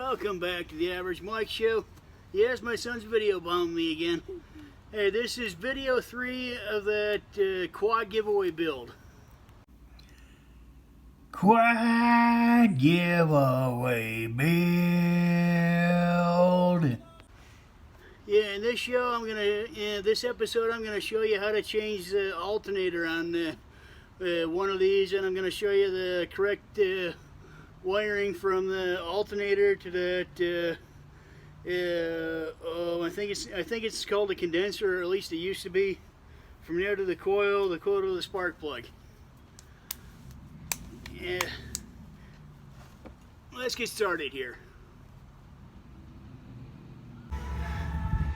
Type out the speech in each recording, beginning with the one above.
Welcome back to the Average Mike Show. Yes, my son's video bombed me again. Hey, this is video 3 of that quad giveaway build. Quad giveaway build. Yeah, in this show, this episode, I'm gonna show you how to change the alternator on one of these, and I'm gonna show you the correct wiring from the alternator to that. I think it's called a condenser, or at least it used to be. From there to the coil to the spark plug. Yeah. Let's get started here.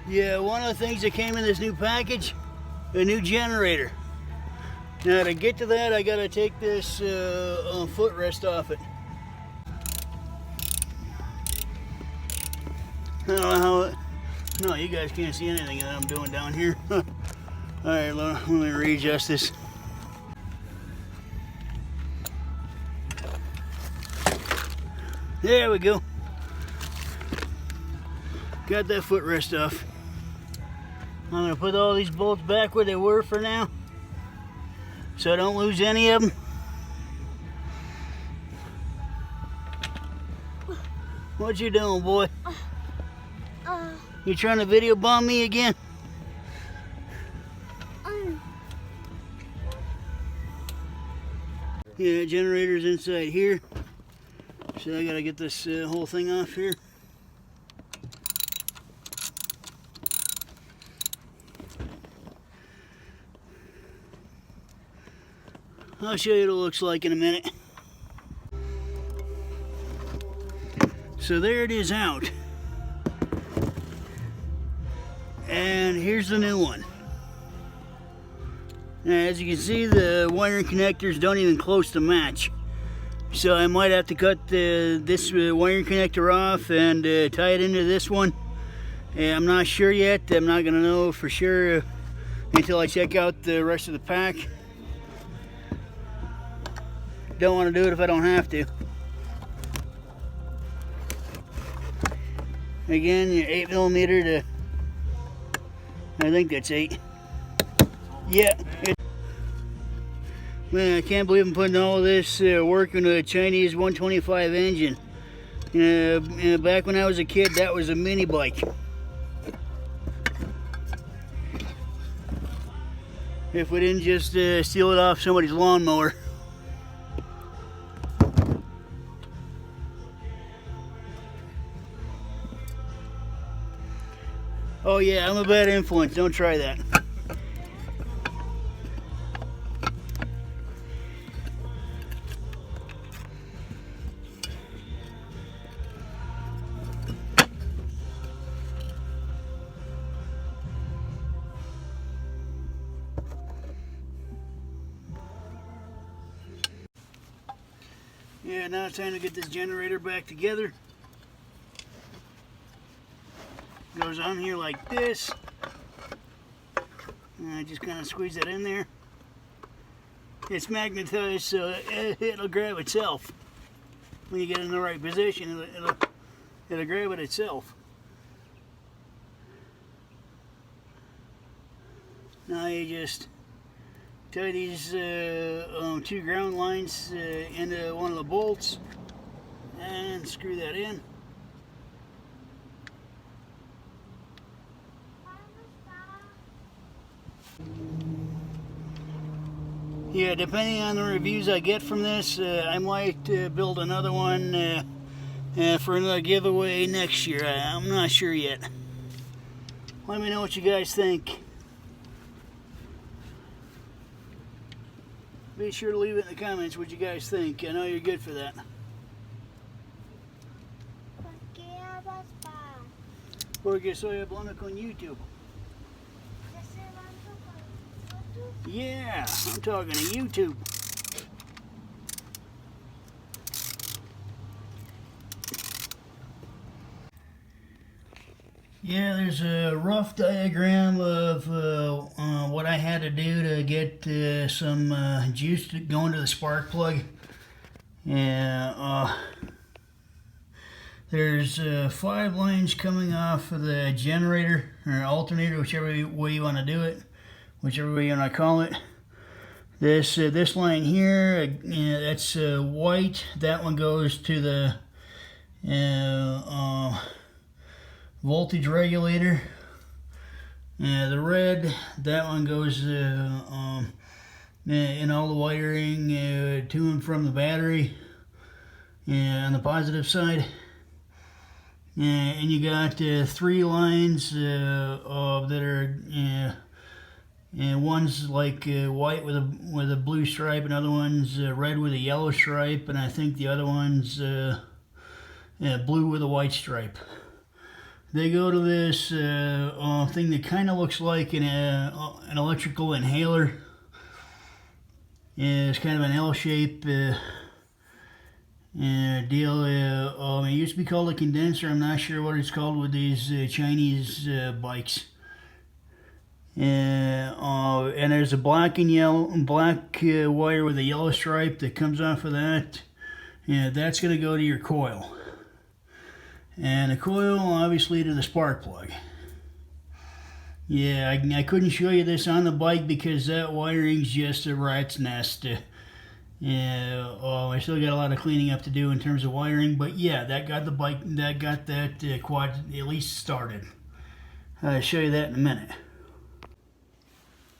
Yeah, one of the things that came in this new package, a new generator. Now to get to that, I gotta take this footrest off it. I don't know how it... No, you guys can't see anything that I'm doing down here. Alright, let me readjust this. There we go. Got that footrest off. I'm going to put all these bolts back where they were for now, so I don't lose any of them. What you doing, boy? You trying to video bomb me again? Yeah, generator's inside here, so I gotta get this whole thing off here. I'll show you what it looks like in a minute. So there it is out. And here's the new one. Now, as you can see, the wiring connectors don't even close to match. So I might have to cut this wiring connector off and tie it into this one. I'm not sure yet. I'm not going to know for sure until I check out the rest of the pack. Don't want to do it if I don't have to. Again, your 8mm to... I think that's 8. Yeah. Man, I can't believe I'm putting all of this work into a Chinese 125 engine. Back when I was a kid, that was a mini bike. If we didn't just steal it off somebody's lawnmower. Oh yeah, I'm a bad influence. Don't try that. Yeah, now it's time to get this generator back together. Goes on here like this, and I just kind of squeeze that in there. It's magnetized, so it'll grab itself. When you get in the right position, it'll grab it itself. Now you just tie these 2 ground lines into one of the bolts and screw that in. Yeah, depending on the reviews I get from this, I might build another one for another giveaway next year. I'm not sure yet. Let me know what you guys think. Be sure to leave it in the comments what you guys think. I know you're good for that. Porque soy hablando con YouTube. Yeah, I'm talking to YouTube. Yeah, there's a rough diagram of what I had to do to get some juice going to the spark plug. Yeah, There's 5 lines coming off of the generator or alternator, whichever way you want to do it, whichever way you want to call it. This line here, that's white. That one goes to the voltage regulator. The red, that one goes in all the wiring to and from the battery on the positive side. And you got 3 lines that are one's like white with a blue stripe, another one's red with a yellow stripe, and I think the other one's blue with a white stripe. They go to this thing that kind of looks like an electrical inhaler. It's kind of an L-shape deal. It used to be called a condenser. I'm not sure what it's called with these Chinese bikes. And there's a black wire with a yellow stripe that comes off of that. That's going to go to your coil. And the coil, obviously, to the spark plug. Yeah, I couldn't show you this on the bike because that wiring's just a rat's nest. I still got a lot of cleaning up to do in terms of wiring, but yeah, that got that quad at least started. I'll show you that in a minute.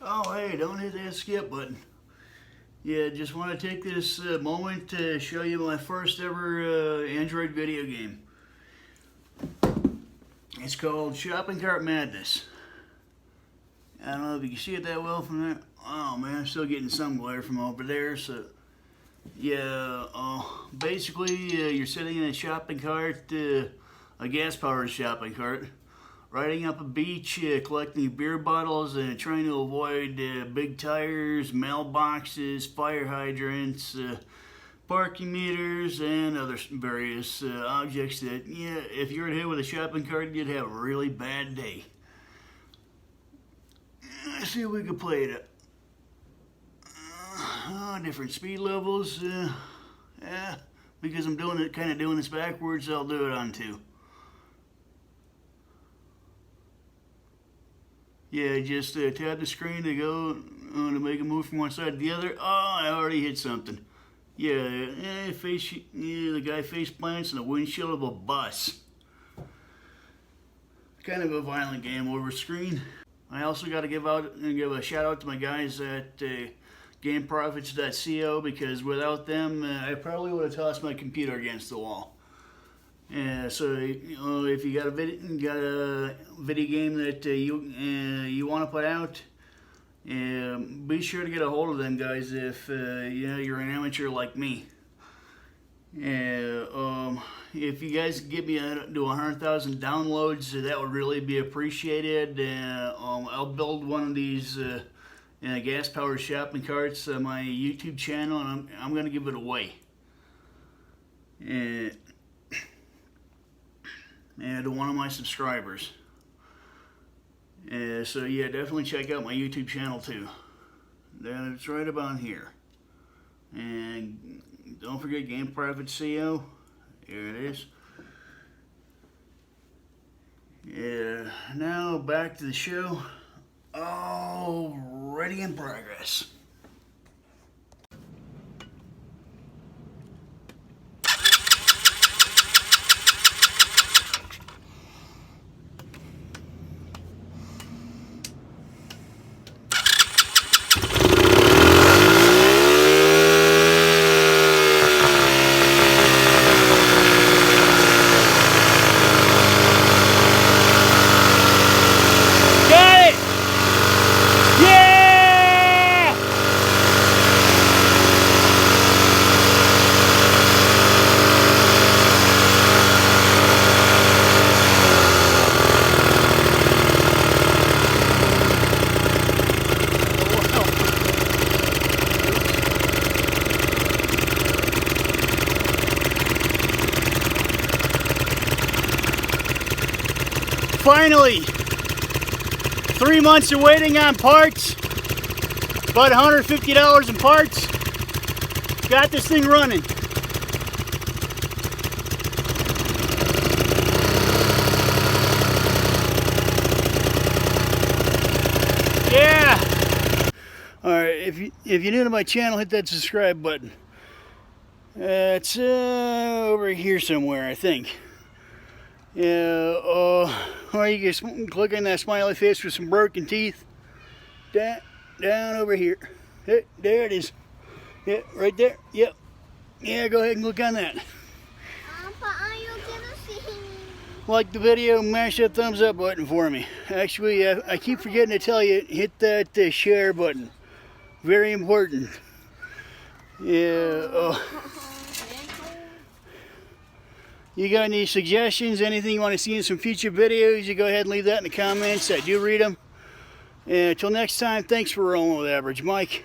Oh, hey, don't hit that skip button. Yeah, just want to take this moment to show you my first ever Android video game. It's called Shopping Cart Madness. I don't know if you can see it that well from there. Oh man, I'm still getting some glare from over there. So, yeah, basically you're sitting in a shopping cart, a gas-powered shopping cart, riding up a beach, collecting beer bottles and trying to avoid big tires, mailboxes, fire hydrants, parking meters, and other various objects that, yeah, if you were hit with a shopping cart, you'd have a really bad day. Let's see if we can play it. Different speed levels. Yeah, because I'm kind of doing this backwards, I'll do it on 2. Yeah, just tap the screen to go to make a move from one side to the other. Oh, I already hit something. Yeah, the guy face plants in the windshield of a bus. Kind of a violent game over screen. I also got to give a shout out to my guys at GameProfits.co because without them, I probably would have tossed my computer against the wall. So if you got a video game that you want to put out, be sure to get a hold of them guys if you're an amateur like me. If you guys get me to 100,000 downloads, that would really be appreciated. I'll build one of these gas-powered shopping carts on my YouTube channel, and I'm going to give it away. And to one of my subscribers. So yeah, definitely check out my YouTube channel too. It's right about here. And don't forget GameProfits.co. Here it is. Yeah, now back to the show. Already in progress. Finally, 3 months of waiting on parts, about $150 in parts, got this thing running. if you're new to my channel, hit that subscribe button. It's over here somewhere, I think. Yeah, or you can click on that smiley face with some broken teeth. Down over here. There it is. Yeah, right there. Yep. Yeah, go ahead and click on that. But are you gonna see him? Like the video, mash that thumbs up button for me. Actually, I keep forgetting to tell you, hit that share button. Very important. Yeah. You got any suggestions, anything you want to see in some future videos, you go ahead and leave that in the comments. I do read them. And until next time, thanks for rolling with Average Mike.